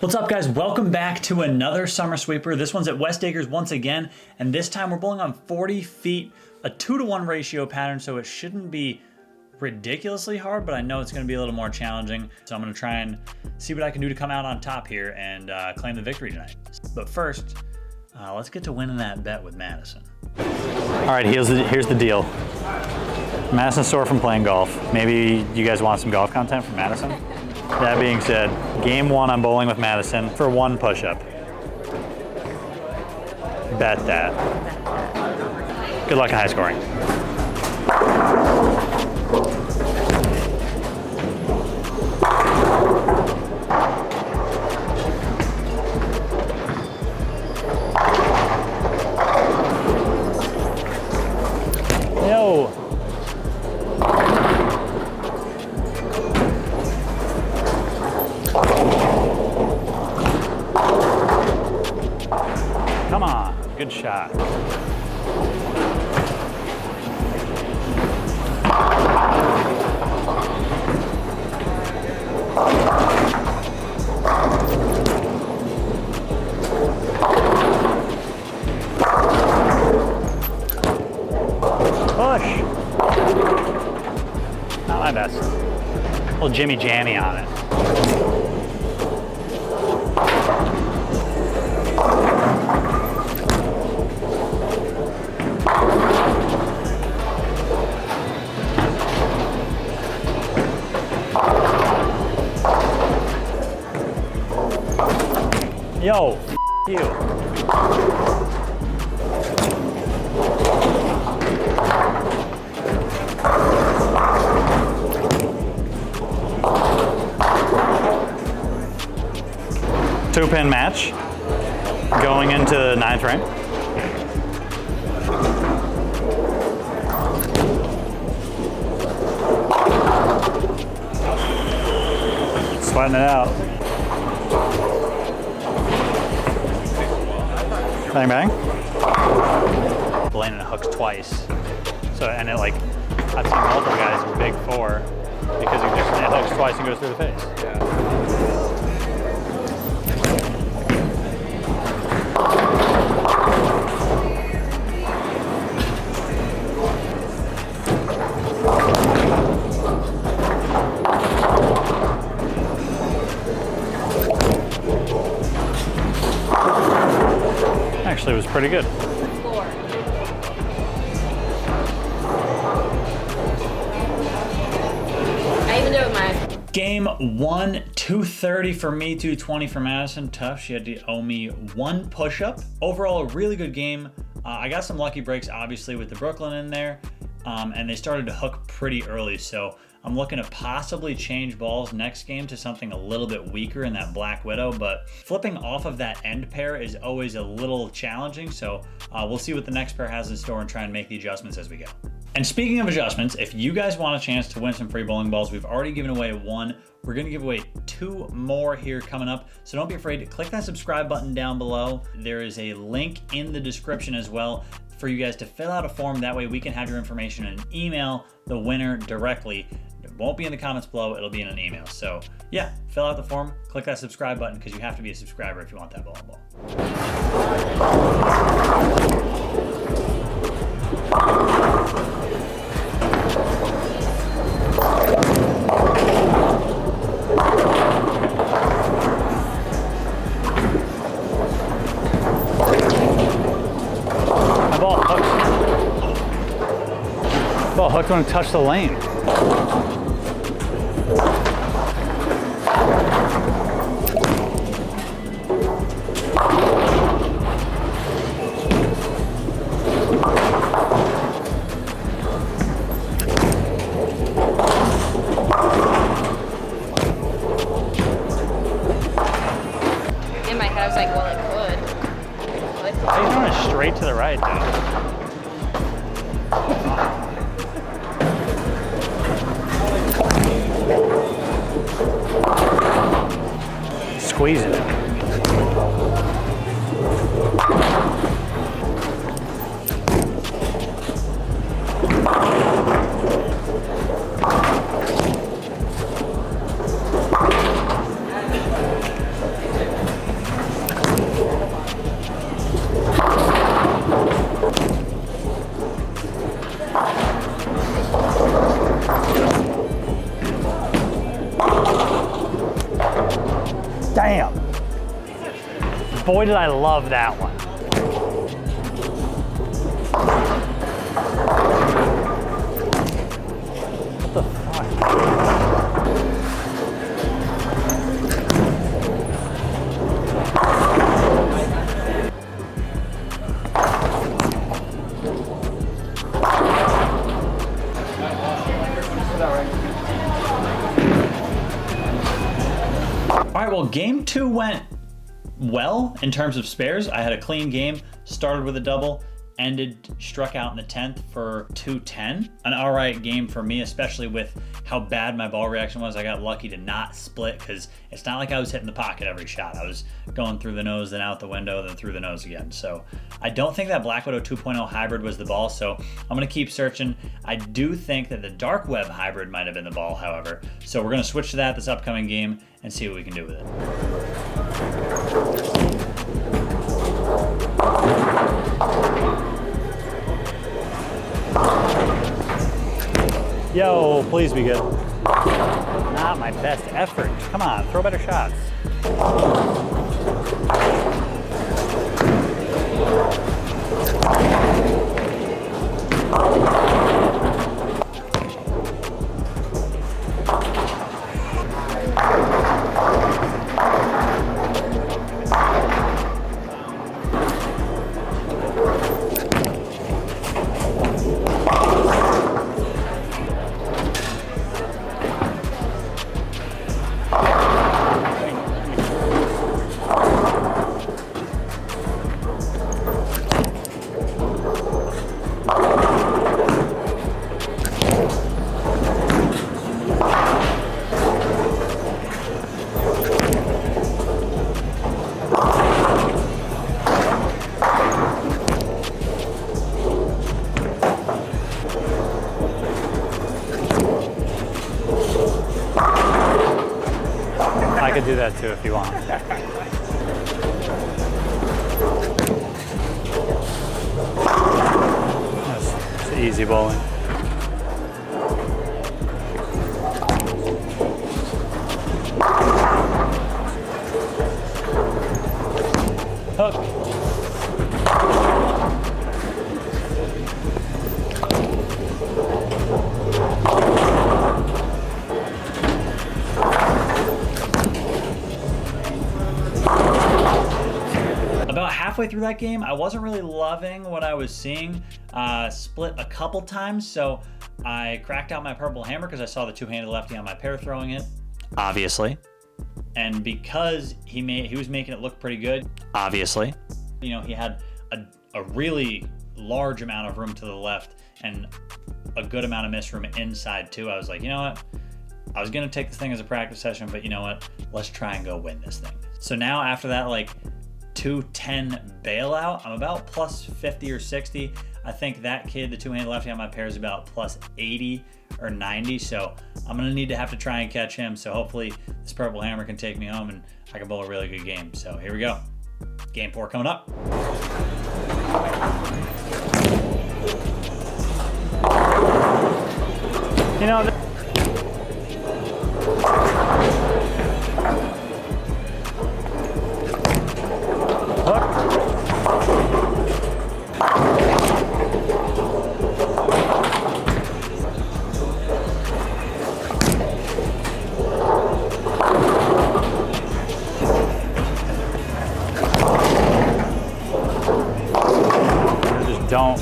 What's up, guys? Welcome back to another Summer Sweeper. This one's at West Acres once again, and this time we're bowling on 40 feet, a 2-to-1 ratio pattern, so it shouldn't be ridiculously hard, but I know it's going to be a little more challenging. So I'm going to try and see what I can do to come out on top here and claim the victory tonight. But first, let's get to winning that bet with Madison. All right, here's the deal. Madison's sore from playing golf. Maybe you guys want some golf content from Madison? That being said, game one, I'm bowling with Madison for one push-up. Bet that. Good luck in high scoring. Yo. Come on, good shot. Push. Not my best. A little Jimmy Jammy on it. Yo, you. Two-pin match going into the 9th frame. Sweating it out. Bang bang. Landing hooks twice. So, and I've seen multiple guys with big four because it hooks twice and goes through the face. Yeah. Actually, it was pretty good. I even do it with mine. Game one, 230 for me, 220 for Madison. Tough. She had to owe me one push-up. Overall, a really good game. I got some lucky breaks, obviously, with the Brooklyn in there, and they started to hook pretty early. So I'm looking to possibly change balls next game to something a little bit weaker in that Black Widow, but flipping off of that end pair is always a little challenging. So we'll see what the next pair has in store and try and make the adjustments as we go. And speaking of adjustments, if you guys want a chance to win some free bowling balls, we've already given away one. We're gonna give away 2 more here coming up. So don't be afraid to click that subscribe button down below. There is a link in the description as well for you guys to fill out a form. That way we can have your information and email the winner directly. It won't be in the comments below, it'll be in an email. So yeah, fill out the form, click that subscribe button because you have to be a subscriber if you want that bowling ball. My ball hooked. Ball hooked when it touched the lane. In my head, I was like, well, it could. He's going straight to the right, though. Squeezing it. Damn. Boy, did I love that one. What the fuck? All right, well, game 2 went well in terms of spares. I had a clean game, started with a double, struck out in the 10th for 210. An all right game for me, especially with how bad my ball reaction was. I got lucky to not split because it's not like I was hitting the pocket every shot. I was going through the nose, then out the window, then through the nose again. So I don't think that Black Widow 2.0 hybrid was the ball, so I'm gonna keep searching. I do think that the Dark Web hybrid might have been the ball, however. So we're gonna switch to that this upcoming game and see what we can do with it. Yo, please be good. Not my best effort. Come on, throw better shots. I could do that too if you want. That's easy bowling. Hook. About halfway through that game, I wasn't really loving what I was seeing. Split a couple times, so I cracked out my purple hammer because I saw the two-handed lefty on my pair throwing it, obviously. And because he was making it look pretty good, obviously. You know, he had a really large amount of room to the left and a good amount of miss room inside too. I was like, you know what? I was gonna take this thing as a practice session, but you know what? Let's try and go win this thing. So now after that, like, 210 bailout, I'm about plus 50 or 60. I think that kid, the two-handed lefty on my pair, is about plus 80 or 90. So I'm gonna need to have to try and catch him. So hopefully this purple hammer can take me home and I can bowl a really good game. So here we go. Game 4 coming up. You know, don't.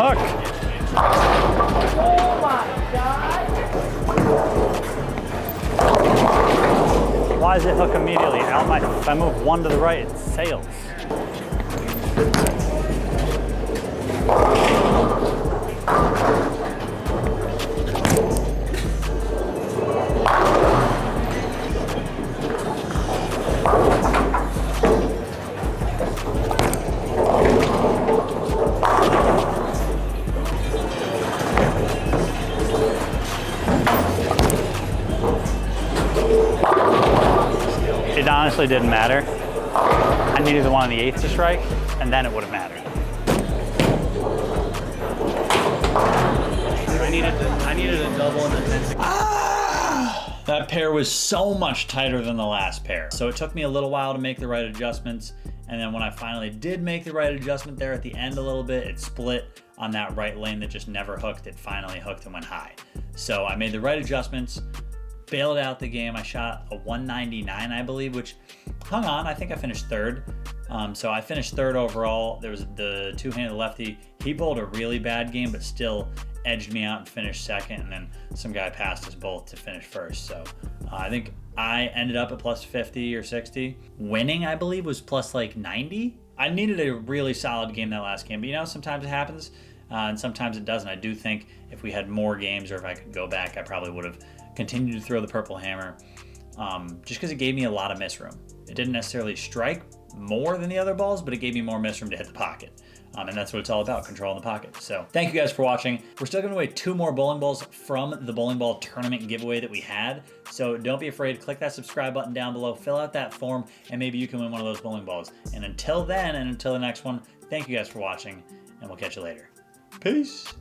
Hook. Oh my God. Why does it hook immediately? If I move one to the right, it sails. It honestly didn't matter. I needed the one on the 8th to strike, and then it would have mattered. I needed a double and then 10. That pair was so much tighter than the last pair. So it took me a little while to make the right adjustments. And then when I finally did make the right adjustment there at the end a little bit, it split on that right lane that just never hooked. It finally hooked and went high. So I made the right adjustments, bailed out the game. I shot a 199, I believe, which hung on. I think I finished third. So I finished third overall. There was the two-handed lefty. He bowled a really bad game, but still edged me out and finished second. And then some guy passed us both to finish first. So I think I ended up at plus 50 or 60. Winning, I believe, was plus like 90. I needed a really solid game that last game, but you know, sometimes it happens and sometimes it doesn't. I do think if we had more games or if I could go back, I probably would have continued to throw the purple hammer just because it gave me a lot of miss room. It didn't necessarily strike more than the other balls, but it gave me more miss room to hit the pocket. And that's what it's all about, controlling the pocket. So thank you guys for watching. We're still giving away 2 more bowling balls from the bowling ball tournament giveaway that we had. So don't be afraid, click that subscribe button down below, fill out that form, and maybe you can win one of those bowling balls. And until then, and until the next one, thank you guys for watching, and we'll catch you later. Peace.